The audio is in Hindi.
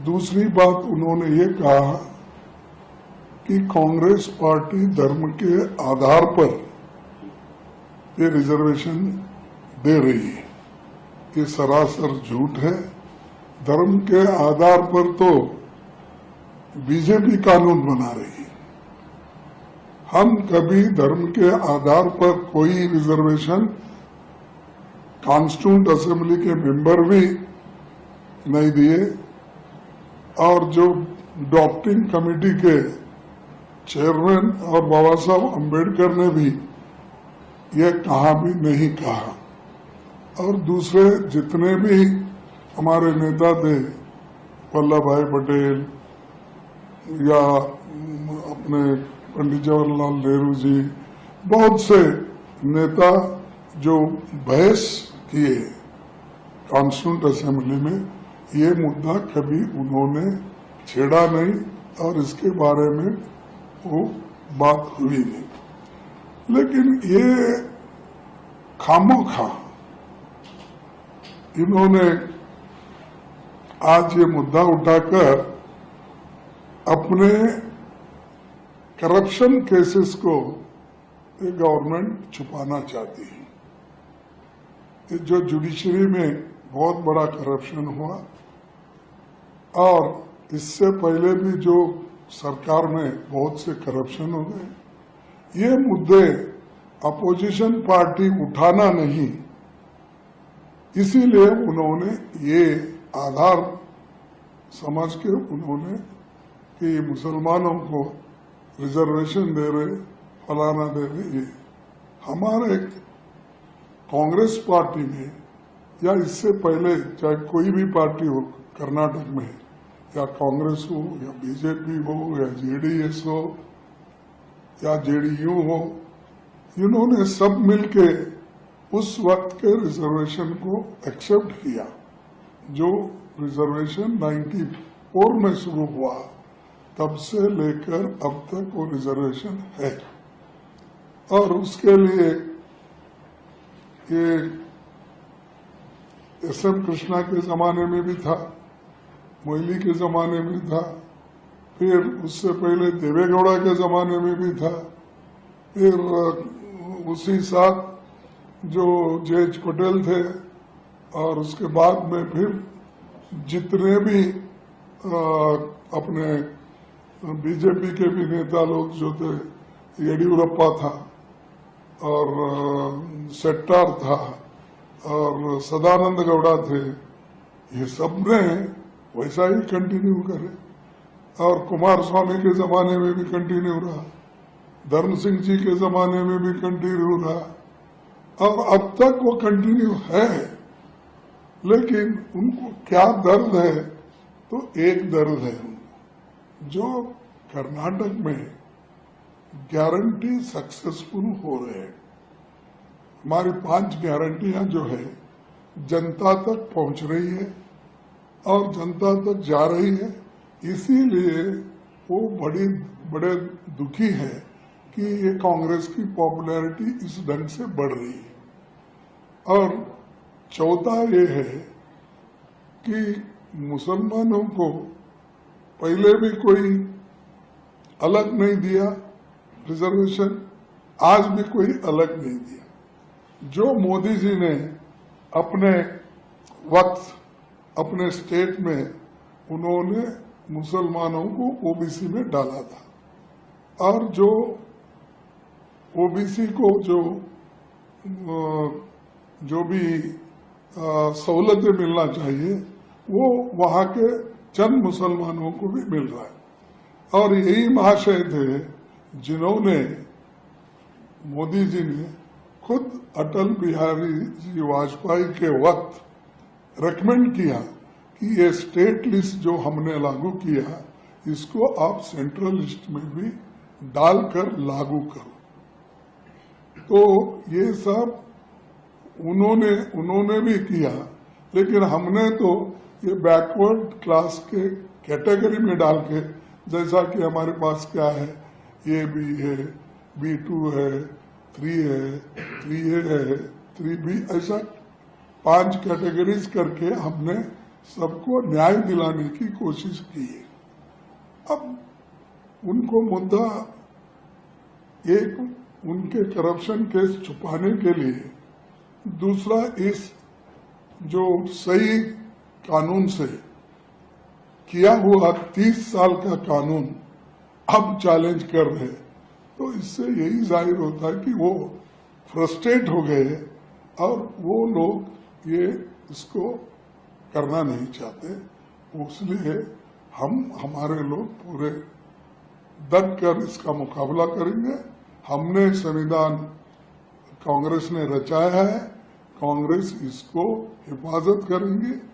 दूसरी बात उन्होंने ये कहा कि कांग्रेस पार्टी धर्म के आधार पर ये रिजर्वेशन दे रही है। ये सरासर झूठ है। धर्म के आधार पर तो बीजेपी कानून बना रही है। हम कभी धर्म के आधार पर कोई रिजर्वेशन कॉन्स्टिट्यूंट असेंबली के मेंबर भी नहीं दिए और जो ड्राफ्टिंग कमेटी के चेयरमैन और बाबा साहब अम्बेडकर ने भी ये कहा भी नहीं कहा। और दूसरे जितने भी हमारे नेता थे, वल्लभ भाई पटेल या अपने पंडित जवाहरलाल नेहरू जी, बहुत से नेता जो बहस किए कॉन्स्टिट्यूंट असेंबली में, ये मुद्दा कभी उन्होंने छेड़ा नहीं और इसके बारे में वो बात हुई नहीं। लेकिन ये खामोखा इन्होंने आज ये मुद्दा उठाकर अपने करप्शन केसेस को ये गवर्नमेंट छुपाना चाहती है। ये जो जुडिशरी में बहुत बड़ा करप्शन हुआ और इससे पहले भी जो सरकार में बहुत से करप्शन हो गए, ये मुद्दे अपोजिशन पार्टी उठाना नहीं, इसीलिए उन्होंने ये आधार समझ के उन्होंने कि मुसलमानों को रिजर्वेशन दे रहे, फलाना दे रहे। ये हमारे कांग्रेस पार्टी में या इससे पहले चाहे कोई भी पार्टी हो कर्नाटक में, या कांग्रेस हो या बीजेपी हो या जेडीएस हो या जेडीयू हो, इन्होंने सब मिलके उस वक्त के रिजर्वेशन को एक्सेप्ट किया। जो रिजर्वेशन 94 में शुरू हुआ, तब से लेकर अब तक वो रिजर्वेशन है। और उसके लिए ये एस.एम. कृष्णा के जमाने में भी था, मोइली के जमाने में था, फिर उससे पहले देवेगौड़ा के जमाने में भी था, फिर उसी साथ जो जे.एच. पटेल थे, और उसके बाद में फिर जितने भी अपने बीजेपी के भी नेता लोग जो थे, येडियुरप्पा था और शेट्टार था और सदानंद गौड़ा थे, ये सब ने वैसा ही कंटिन्यू करे। और कुमार स्वामी के जमाने में भी कंटिन्यू रहा, धर्म सिंह जी के जमाने में भी कंटिन्यू रहा, और अब तक वो कंटिन्यू है। लेकिन उनको क्या दर्द है? तो एक दर्द है जो कर्नाटक में गारंटी सक्सेसफुल हो रहे हैं। हमारी 5 गारंटियां जो है जनता तक पहुंच रही है और जनता तक जा रही है, इसीलिए वो बड़े दुखी है कि ये कांग्रेस की पॉपुलैरिटी इस ढंग से बढ़ रही है। और चौथा ये है कि मुसलमानों को पहले भी कोई अलग नहीं दिया रिजर्वेशन, आज भी कोई अलग नहीं दिया। जो मोदी जी ने अपने वक्त अपने स्टेट में उन्होंने मुसलमानों को ओबीसी में डाला था, और जो ओबीसी को जो भी सहूलतें मिलना चाहिए वो वहां के चंद मुसलमानों को भी मिल रहा है। और यही महाशय थे जिन्होंने, मोदी जी ने खुद अटल बिहारी जी वाजपेयी के वक्त रेकमेंड किया कि ये स्टेट लिस्ट जो हमने लागू किया, इसको आप सेंट्रल लिस्ट में भी डालकर लागू करो। तो ये सब उन्होंने भी किया, लेकिन हमने तो ये बैकवर्ड क्लास के कैटेगरी में डाल के, जैसा कि हमारे पास क्या है, ए बी है, B2 है, 3 है, 3A है, 3B, ऐसा 5 कैटेगरीज करके हमने सबको न्याय दिलाने की कोशिश की। अब उनको मुद्दा एक उनके करप्शन केस छुपाने के लिए, दूसरा इस जो सही कानून से किया हुआ 30 साल का कानून अब चैलेंज कर रहे, तो इससे यही जाहिर होता है कि वो फ्रस्ट्रेट हो गए और वो लोग ये इसको करना नहीं चाहते। इसलिए हमारे लोग पूरे डट कर इसका मुकाबला करेंगे। हमने संविधान कांग्रेस ने रचाया है, कांग्रेस इसको हिफाजत करेंगी।